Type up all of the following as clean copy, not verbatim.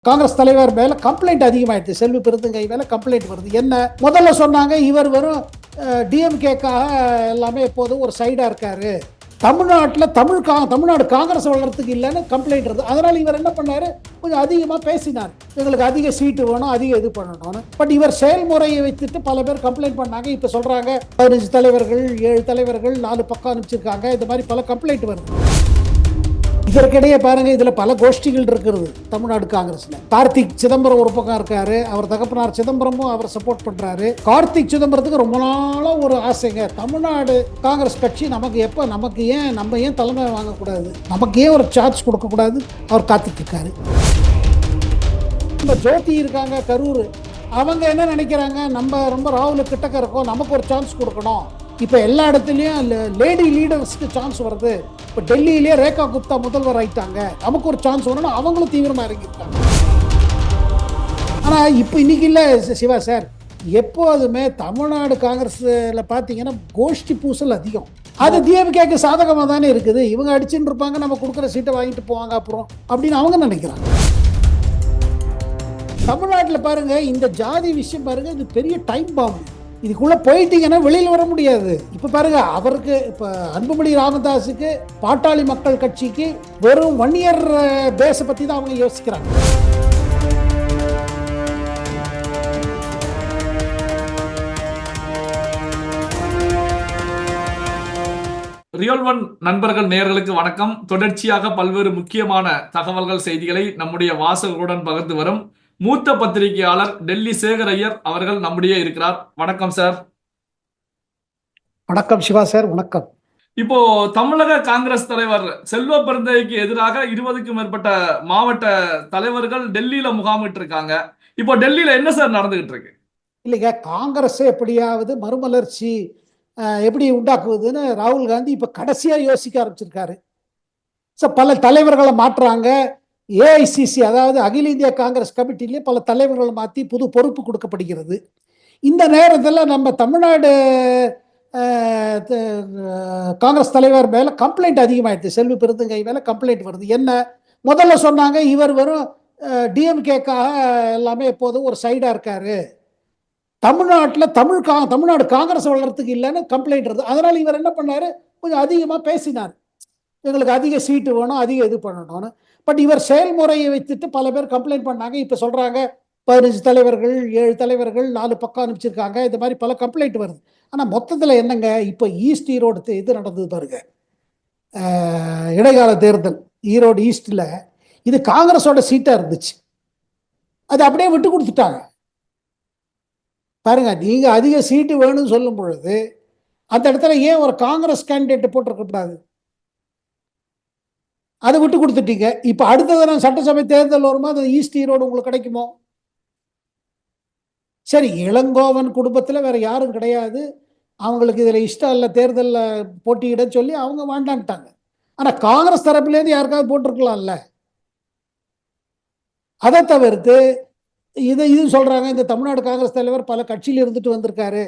காங்கிரஸ் தலைவர் மேல கம்ப்ளைண்ட் அதிகமாயிடுச்சு. செல்வி பெருந்தகை மேல கம்ப்ளைண்ட் வருது. என்ன முதல்ல சொன்னாங்க, இவர் வெறும் டிஎம்கேக்காக எல்லாமே எப்போதும் ஒரு சைடா இருக்காரு, தமிழ்நாட்டில் தமிழ்நாடு காங்கிரஸ் வளர்றதுக்கு இல்லைன்னு கம்ப்ளைண்ட் இருந்தது. அதனால இவர் என்ன பண்ணாரு, கொஞ்சம் அதிகமாக பேசினார், எங்களுக்கு அதிக சீட்டு வேணும், அதிக இது பண்ணணும்னு. பட் இவர் செயல்முறையை வைத்துட்டு பல பேர் கம்ப்ளைண்ட் பண்ணாங்க. இப்போ சொல்றாங்க 15 தலைவர்கள் 7 தலைவர்கள் 4 பக்கம் அனுப்பிச்சிருக்காங்க. இந்த மாதிரி பல கம்ப்ளைண்ட் வருது. இதற்கிடையே பாருங்க, இதுல பல கோஷ்டிகள் இருக்கிறது தமிழ்நாடு காங்கிரஸ்ல. கார்த்திக் சிதம்பரம் ஒரு பக்கம் இருக்காரு, அவர் தகப்பனார் சிதம்பரமும் அவர் சப்போர்ட் பண்றாரு. கார்த்திக் சிதம்பரத்துக்கு ரொம்ப நாளா ஒரு ஆசைங்க, தமிழ்நாடு காங்கிரஸ் கட்சி நமக்கு ஏன் தலைமை வாங்கக்கூடாது, நமக்கு ஏன் ஒரு சார்ஜ் கொடுக்க கூடாது, அவர் காத்துட்டு இருக்காரு. நம்ம ஜோதி இருக்காங்க கரூர், அவங்க என்ன நினைக்கிறாங்க, நம்ம ரொம்ப ராகுல் கிட்டக்க இருக்கோம், நமக்கு ஒரு சான்ஸ் கொடுக்கணும். இப்போ எல்லா இடத்துலையும் லேடி லீடர்ஸ்க்கு சான்ஸ் வருது. இப்போ டெல்லியிலே ரேகா குப்தா முதல்வர் ஆயிட்டாங்க, நமக்கு ஒரு சான்ஸ் வரணும், அவங்களும் தீவிரமாக இறங்கியிருக்காங்க. ஆனால் இப்போ இன்னைக்கு இல்லை சிவா சார், எப்போதுமே தமிழ்நாடு காங்கிரஸில் பார்த்தீங்கன்னா கோஷ்டி பூசல் அதிகம். அது டிஎம்கேக்கு சாதகமாக தானே இருக்குது. இவங்க அடிச்சுட்டு இருப்பாங்க, நம்ம கொடுக்குற சீட்டை வாங்கிட்டு போவாங்க அப்புறம் அப்படின்னு அவங்க நினைக்கிறாங்க. தமிழ்நாட்டில் பாருங்க, இந்த ஜாதி விஷயம் பாருங்க, இது பெரிய டைம் பாம்பு. இதுக்குள்ள போயிட்டீங்கன்னா வெளியில் வர முடியாது. இப்ப பாருங்க, அவருக்கு இப்ப அன்புமணி ராமதாஸுக்கு பாட்டாளி மக்கள் கட்சிக்கு வெறும் 1 இயர் பேஸை பத்தி தான் அவங்க யோசிக்கிறாங்க. ரியல் ஒன் நண்பர்கள் நேயர்களுக்கு வணக்கம். தொடர்ச்சியாக பல்வேறு முக்கியமான தகவல்கள் செய்திகளை நம்முடைய வாசகர்களுடன் பகிர்ந்து வரும் மூத்த பத்திரிகையாளர் டெல்லி சேகர் ஐயர் அவர்கள் நம்முடைய இருக்கிறார். வணக்கம் சார். வணக்கம் சிவா சார். வணக்கம். இப்போ தமிழக காங்கிரஸ் தலைவர் செல்வ பெருந்தகைக்கு எதிராக 20க்கும் மேற்பட்ட மாவட்ட தலைவர்கள் டெல்லியில முகாமிட்டு இருக்காங்க. இப்போ டெல்லியில என்ன சார் நடந்துகிட்டு இருக்கு? இல்லைங்க, காங்கிரஸ் எப்படியாவது மறுமலர்ச்சி எப்படி உண்டாக்குவதுன்னு ராகுல் காந்தி இப்ப கடைசியா யோசிக்க ஆரம்பிச்சிருக்காரு. பல தலைவர்களை மாற்றுறாங்க. ஏஐசிசி, அதாவது அகில இந்திய காங்கிரஸ் கமிட்டிலேயே பல தலைவர்கள் மாற்றி புது பொறுப்பு கொடுக்கப்படுகிறது. இந்த நேரத்தில் நம்ம தமிழ்நாடு காங்கிரஸ் தலைவர் மேல கம்ப்ளைண்ட் அதிகமாயிடுச்சு. செல்வி பெருந்தகை மேல கம்ப்ளைண்ட் வருது. என்ன முதல்ல சொன்னாங்க, இவர் வெறும் டிஎம்கேக்காக எல்லாமே எப்போதும் ஒரு சைடா இருக்காரு, தமிழ்நாட்டில் தமிழ்நாடு காங்கிரஸ் வளர்றதுக்கு இல்லைன்னு கம்ப்ளைண்ட் இருந்தது. அதனால இவர் என்ன பண்ணாரு, கொஞ்சம் அதிகமாக பேசினார், எங்களுக்கு அதிக சீட்டு வேணும், அதிக இது பண்ணணும்னு. பட் இவர் செயல்முறையை வைத்துட்டு பல பேர் கம்ப்ளைண்ட் பண்ணாங்க. இப்போ சொல்றாங்க 15 தலைவர்கள் 7 தலைவர்கள் 4 பக்கம் அனுப்பிச்சிருக்காங்க. இந்த மாதிரி பல கம்ப்ளைண்ட் வருது. ஆனால் மொத்தத்தில் என்னங்க, இப்போ ஈஸ்ட் ஈரோடு இது நடந்தது பாருங்க, இடைக்கால தேர்தல் ஈரோடு ஈஸ்டில், இது காங்கிரஸோட சீட்டாக இருந்துச்சு, அது அப்படியே விட்டு கொடுத்துட்டாங்க. பாருங்க, நீங்கள் அதிக சீட்டு வேணும்னு சொல்லும் பொழுது அந்த இடத்துல ஏன் ஒரு காங்கிரஸ் கேண்டிடேட் போட்டிருக்கக்கூடாது? அதை விட்டு கொடுத்துட்டீங்க. இப்போ அடுத்த சட்டசபை தேர்தல் வருமா, அது ஈஸ்ட் ஈரோடு உங்களுக்கு கிடைக்குமோ? சரி, இளங்கோவன் குடும்பத்தில் வேற யாரும் கிடையாது, அவங்களுக்கு இதில் இஷ்டம் இல்லை தேர்தலில் போட்டியிட சொல்லி அவங்க வேண்டான்ட்டாங்க. ஆனால் காங்கிரஸ் தரப்புலேருந்து யாருக்காவது போட்டிருக்கலாம்ல. அதை தவிர்த்து இது சொல்றாங்க, இந்த தமிழ்நாடு காங்கிரஸ் தலைவர் பல கட்சியில் இருந்துட்டு வந்திருக்காரு.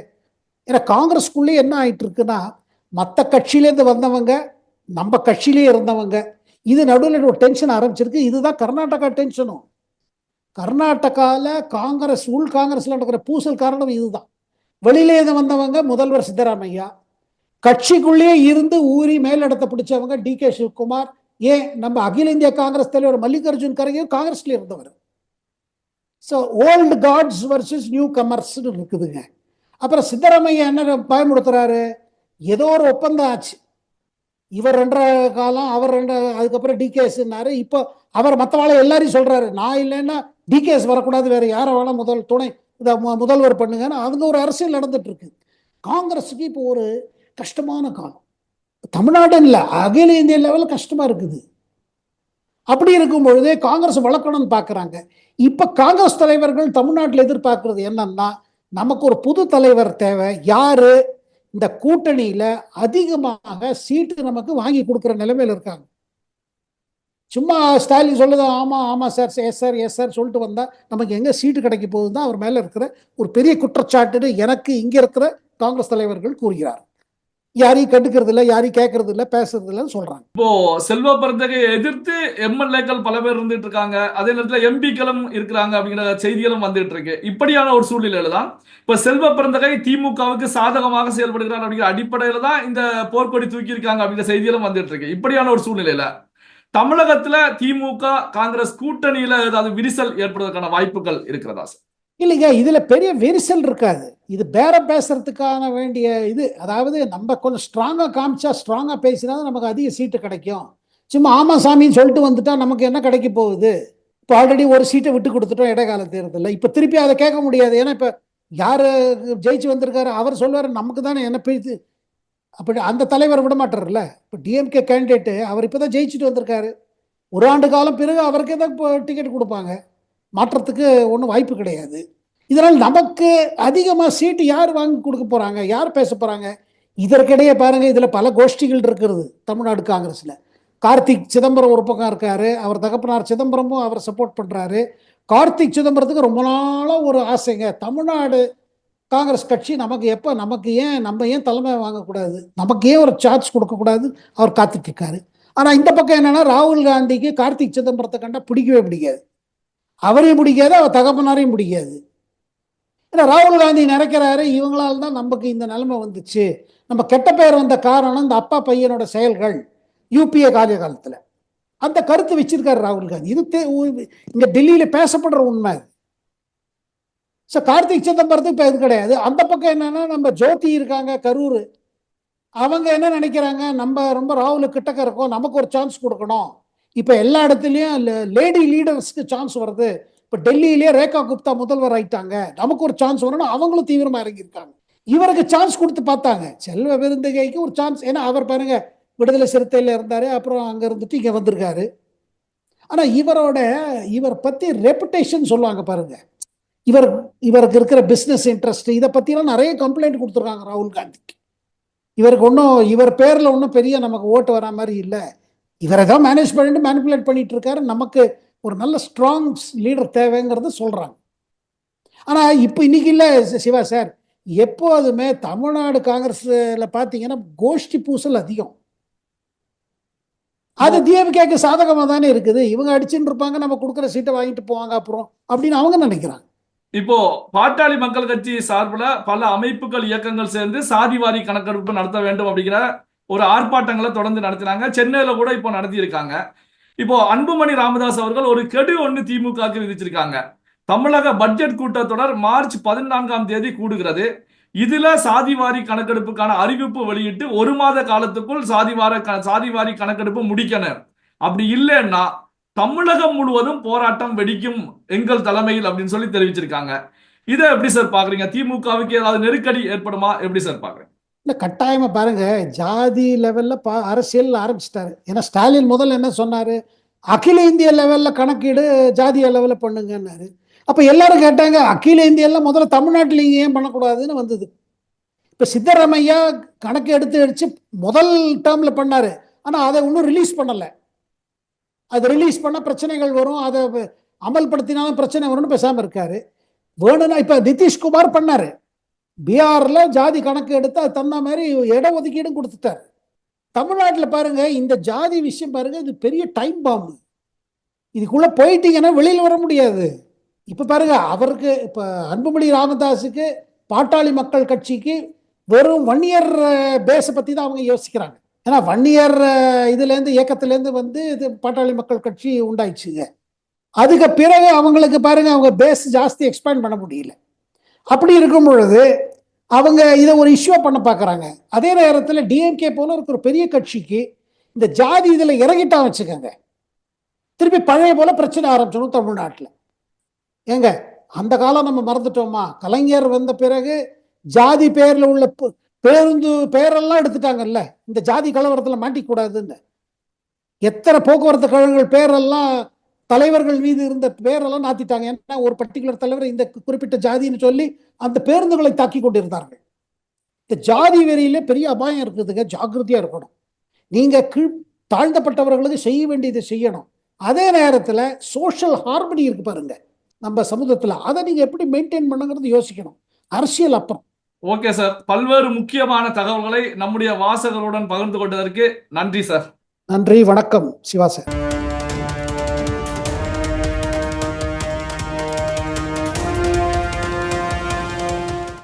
ஏன்னா காங்கிரஸ்குள்ளே என்ன ஆயிட்டு இருக்குன்னா, மற்ற கட்சியிலேருந்து வந்தவங்க நம்ம கட்சியிலே இருந்தவங்க, இது நடுவில் ஒரு டென்ஷன் ஆரம்பிச்சிருக்கு. இதுதான் கர்நாடகா டென்ஷனும். கர்நாடகாவில் காங்கிரஸ் உள் காங்கிரஸ்ல நடக்கிற பூசல் காரணம் இதுதான். வெளியிலேருந்து வந்தவங்க முதல்வர் சித்தராமையா, கட்சிக்குள்ளேயே இருந்து ஊறி மேலிடத்தை பிடிச்சவங்க டிகே சிவகுமார், ஏன் நம்ம அகில இந்திய காங்கிரஸ் தலைவர் மல்லிகார்ஜுன் கர்கேயும் காங்கிரஸ்ல இருந்தவர். So old guards versus newcomers இருக்குதுங்க. அப்புறம் சித்தராமையா என்ன பயமுடுத்துறாரு, ஏதோ ஒரு ஒப்பந்தம் ஆச்சு, இவர் 2 காலம் அவர் 2, அதுக்கப்புறம் டிகேஸ்னாரு. இப்போ அவர் மற்றவாளை எல்லாரையும் சொல்றாரு, நான் இல்லைன்னா டிகேஸ் வரக்கூடாது, வேற யாரை வேணா முதல்வர் பண்ணுங்கன்னு. அதுங்க ஒரு அரசியல் நடந்துட்டு இருக்கு. காங்கிரஸுக்கு இப்போ ஒரு கஷ்டமான காலம். தமிழ்நாடு இல்லை, அகில இந்திய லெவலில் கஷ்டமா இருக்குது. அப்படி இருக்கும் பொழுதே காங்கிரஸ் வளர்க்கணும்னு பார்க்குறாங்க. இப்போ காங்கிரஸ் தலைவர்கள் தமிழ்நாட்டில் எதிர்பார்க்கறது என்னன்னா, நமக்கு ஒரு புது தலைவர் தேவை. யாரு இந்த கூட்டணியில அதிகமாக சீட்டு நமக்கு வாங்கி கொடுக்குற நிலைமையில இருக்காங்க. சும்மா ஸ்டாலின் சொல்லுது, ஆமா ஆமா sir, yes sir yes sir சொல்லிட்டு வந்தா நமக்கு எங்க சீட்டு கிடைக்க போகுதுதான் அவர் மேல இருக்கிற ஒரு பெரிய குற்றச்சாட்டுன்னு எனக்கு இங்க இருக்கிற காங்கிரஸ் தலைவர்கள் கூறுகிறார். யாரையும் கண்டுக்கிறது இல்லை, யாரையும் கேட்கறது இல்லை, பேசுறது இல்லைன்னு சொல்றாங்க. இப்போ செல்வ பெருந்தகையை எதிர்த்து எம்எல்ஏக்கள் பல பேர் இருந்துட்டு இருக்காங்க, அதே நேரத்தில் எம்பிக்களும் இருக்கிறாங்க அப்படிங்கிற செய்திகளும் வந்துட்டு இருக்கு. இப்படியான ஒரு சூழ்நிலையில தான் இப்ப செல்வ பெருந்தகை திமுகவுக்கு சாதகமாக செயல்படுகிறார் அப்படிங்கிற அடிப்படையில தான் இந்த போர்க்கொடி தூக்கி இருக்காங்க அப்படிங்கிற செய்திகளும் வந்துட்டு இருக்கு. இப்படியான ஒரு சூழ்நிலையில தமிழகத்துல திமுக காங்கிரஸ் கூட்டணியில ஏதாவது விரிசல் ஏற்படுவதற்கான வாய்ப்புகள் இருக்கிறதா சார்? இல்லைங்க, இதுல பெரிய விரிசல் இருக்காது. இது பேரம் பேசுறதுக்கான வேண்டிய இது, அதாவது நம்ம கொஞ்சம் ஸ்ட்ராங்கா காமிச்சா, ஸ்ட்ராங்கா பேசினா நமக்கு அதிக சீட்டு கிடைக்கும். சும்மா ஆமா சாமின்னு சொல்லிட்டு வந்துட்டா நமக்கு என்ன கிடைக்க போகுது? இப்போ ஆல்ரெடி ஒரு சீட்டை விட்டு கொடுத்துட்டோம் இடைக்கால தேர்தலில். இப்போ திருப்பி அதை கேட்க முடியாது. ஏன்னா இப்போ யாரு ஜெயிச்சு வந்திருக்காரு அவர் சொல்வார் நமக்கு தானே என்ன பிரித்து. அப்படி அந்த தலைவர் விட மாட்டார்ல. இப்போ டிஎம்கே கேண்டிடேட்டு அவர் இப்போ தான் ஜெயிச்சுட்டு வந்திருக்காரு. ஒரு ஆண்டு காலம் பிறகு அவருக்கே தான் இப்போ டிக்கெட் கொடுப்பாங்க. மாற்றத்துக்கு ஒன்றும் வாய்ப்பு கிடையாது. இதனால் நமக்கு அதிகமாக சீட்டு யார் வாங்கி கொடுக்க போகிறாங்க, யார் பேச போகிறாங்க? இதற்கிடையே பாருங்கள், இதில் பல கோஷ்டிகள் இருக்கிறது தமிழ்நாடு காங்கிரஸில். கார்த்திக் சிதம்பரம் ஒரு பக்கம் இருக்காரு, அவர் தகப்பனார் சிதம்பரமும் அவர் சப்போர்ட் பண்ணுறாரு. கார்த்திக் சிதம்பரத்துக்கு ரொம்ப நாளாக ஒரு ஆசைங்க, தமிழ்நாடு காங்கிரஸ் கட்சி நமக்கு நம்ம ஏன் தலைமை வாங்கக்கூடாது, நமக்கு ஏன் ஒரு சார்ஜ் கொடுக்கக்கூடாது, அவர் காத்துட்டு இருக்காரு. ஆனால் இந்த பக்கம் என்னன்னா, ராகுல் காந்திக்கு கார்த்திக் சிதம்பரத்தை கண்டா பிடிக்கவே பிடிக்காது. அவரையும் பிடிக்காது, அவர் தகப்பனாரையும் பிடிக்காது. ஏன்னா ராகுல் காந்தி நினைக்கிறாரு, இவங்களால தான் நமக்கு இந்த நிலைமை வந்துச்சு, நம்ம கெட்ட பெயர் வந்த காரணம் இந்த அப்பா பையனோட செயல்கள் யூபிஏ காலத்தில். அந்த கருத்து வச்சிருக்காரு ராகுல் காந்தி. இது இங்க டெல்லியில பேசப்படுற உண்மை. கார்த்திக் சிதம்பரத்துக்கு இப்போ இது கிடையாது. அந்த பக்கம் என்னன்னா, நம்ம ஜோதி இருக்காங்க கரூர், அவங்க என்ன நினைக்கிறாங்க, நம்ம ரொம்ப ராகுல கிட்டக்க இருக்கோம், நமக்கு ஒரு சான்ஸ் கொடுக்கணும். இப்போ எல்லா இடத்துலையும் லேடி லீடர்ஸ்க்கு சான்ஸ் வருது. இப்போ டெல்லியிலேயே ரேகா குப்தா முதல்வர் ஆயிட்டாங்க, நமக்கு ஒரு சான்ஸ் வரணும், அவங்களும் தீவிரமாக இறங்கியிருக்காங்க. இவருக்கு சான்ஸ் கொடுத்து பார்த்தாங்க, செல்வ பெருந்தகைக்கு ஒரு சான்ஸ். ஏன்னா அவர் பாருங்க விடுதலை சிறுத்தையில் இருந்தார், அப்புறம் அங்கே இருந்துட்டு இங்கே வந்திருக்காரு. ஆனால் இவர் பற்றி ரெப்புடேஷன் சொல்லுவாங்க பாருங்க, இவருக்கு இருக்கிற பிஸ்னஸ் இன்ட்ரெஸ்ட், இதை பற்றிலாம் நிறைய கம்ப்ளைண்ட் கொடுத்துருக்காங்க ராகுல் காந்திக்கு. இவருக்கு இவர் பேரில் ஒன்றும் பெரிய நமக்கு ஓட்டு வரா மாதிரி இல்லை, இவரை தான் மேனேஜ் பண்ணிட்டு மேனிப்புலேட் பண்ணிட்டு இருக்காரு, நமக்கு ஒரு நல்ல ஸ்ட்ராங் லீடர் தேவைங்கிறத சொல்றாங்க. ஆனால் இப்போ இன்னைக்கு இல்லை சிவா சார், எப்போதுமே தமிழ்நாடு காங்கிரஸ்ல பார்த்தீங்கன்னா கோஷ்டி பூசல் அதிகம். அது டிஎம்கேக்கு சாதகமாக தானே இருக்குது. இவங்க அடிச்சுட்டு இருப்பாங்க, நம்ம கொடுக்குற சீட்டை வாங்கிட்டு போவாங்க அப்புறம் அப்படின்னு அவங்க நினைக்கிறாங்க. இப்போ பாட்டாளி மக்கள் கட்சி சார்பில் பல அமைப்புகள் இயக்கங்கள் சேர்ந்து சாதிவாரி கணக்கெடுப்பு நடத்த வேண்டும் அப்படிங்கிற ஒரு ஆர்ப்பாட்டங்களை தொடர்ந்து நடத்தினாங்க. சென்னையில கூட இப்போ நடத்தி இருக்காங்க. இப்போ அன்புமணி ராமதாஸ் அவர்கள் ஒரு கெடு ஒன்று திமுகவுக்கு விதிச்சிருக்காங்க. தமிழக பட்ஜெட் கூட்டத்தொடர் மார்ச் 14ஆம் தேதி கூடுகிறது. இதுல சாதிவாரி கணக்கெடுப்புக்கான அறிவிப்பு வெளியிட்டு 1 மாத காலத்துக்குள் சாதிவாரி கணக்கெடுப்பு முடிக்கணும். அப்படி இல்லைன்னா தமிழகம் முழுவதும் போராட்டம் வெடிக்கும் எங்கள் தலைமையில் அப்படின்னு சொல்லி தெரிவிச்சிருக்காங்க. இதை எப்படி சார் பாக்குறீங்க? திமுகவுக்கு ஏதாவது நெருக்கடி ஏற்படுமா? எப்படி சார் பாக்குறீங்க? இல்லை, கட்டாயமா பாருங்க, ஜாதி லெவல்ல அரசியல் ஆரம்பிச்சிட்டாரு. ஏன்னா ஸ்டாலின் முதல்ல என்ன சொன்னாரு, அகில இந்திய லெவல்ல கணக்கீடு ஜாதிய லெவலில் பண்ணுங்கன்னாரு. அப்போ எல்லாரும் கேட்டாங்க, அகில இந்தியாவில் முதல்ல தமிழ்நாட்டில் இங்கே ஏன் பண்ணக்கூடாதுன்னு வந்தது. இப்போ சித்தராமையா கணக்கு எடுத்து முதல் டேர்மில் பண்ணாரு, ஆனால் அதை இன்னும் ரிலீஸ் பண்ணலை. அதை ரிலீஸ் பண்ண பிரச்சனைகள் வரும், அதை அமல்படுத்தினாலும் பிரச்சனை வரும்னு பேசாமல் இருக்காரு. வேணும்னா இப்போ நிதிஷ்குமார் பண்ணாரு, பீகார்ல ஜாதி கணக்கு எடுத்து அது தன்ன மாதிரி இட ஒதுக்கீடும் கொடுத்துட்டாரு. தமிழ்நாட்டில் பாருங்க, இந்த ஜாதி விஷயம் பாருங்க, இது பெரிய டைம் பாம்பு. இதுக்குள்ள போயிட்டீங்கன்னா வெளியில் வர முடியாது. இப்ப பாருங்க, அவருக்கு இப்ப அன்புமணி ராமதாஸுக்கு பாட்டாளி மக்கள் கட்சிக்கு வெறும் 1 இயர் பேஸ பத்தி தான் அவங்க யோசிக்கிறாங்க. ஏன்னா 1 இயர் இதுலேருந்து இயக்கத்திலேருந்து வந்து இது பாட்டாளி மக்கள் கட்சி உண்டாயிடுச்சுங்க. அதுக்கு பிறகு அவங்களுக்கு பாருங்க, அவங்க பேஸ் ஜாஸ்தி எக்ஸ்பேண்ட் பண்ண முடியல. அப்படி இருக்கும் பொழுது அவங்க இதை ஒரு இஷ்யூ பண்ண பார்க்குறாங்க. அதே நேரத்தில் டிஎம்கே போல இருக்கிற ஒரு பெரிய கட்சிக்கு இந்த ஜாதி இதில் இறங்கிட்டா வச்சுக்கோங்க, திருப்பி பழைய போல பிரச்சனை ஆரம்பிச்சிடும் தமிழ்நாட்டில். ஏங்க அந்த காலம் நம்ம மறந்துட்டோமா? கலைஞர் வந்த பிறகு ஜாதி பேரில் உள்ள பேருந்து பேரெல்லாம் எடுத்துட்டாங்கல்ல, இந்த ஜாதி கலவரத்தில் மாட்டிக்கூடாதுன்னு. எத்தனை போக்குவரத்து கழகங்கள் பேரெல்லாம் தலைவர்கள் மீது இருந்த பேரெல்லாம் மாத்திட்டாங்க. ஏன்னா ஒரு பர்டிகுலர் தலைவர் இந்த குறிப்பிட்ட ஜாதின்னு சொல்லி அந்த பேருந்துகளை தாக்கி கொண்டிருந்தார்கள். இந்த ஜாதி வெறியில பெரிய அபாயம் இருக்குதுங்க, ஜாக்கிரதையா இருக்கணும். நீங்க தாழ்ந்தப்பட்டவர்களுக்கு செய்ய வேண்டியதை செய்யணும். அதே நேரத்தில் சோஷியல் ஹார்மனி இருக்கு பாருங்க நம்ம சமூகத்தில், அதை நீங்க எப்படி மெயின்டைன் பண்ணுங்கிறது யோசிக்கணும். அரசியல் அப்புறம், ஓகே சார், பல்வேறு முக்கியமான தகவல்களை நம்முடைய வாசகருடன் பகிர்ந்து கொண்டதற்கு நன்றி சார். நன்றி, வணக்கம் சிவா சார்.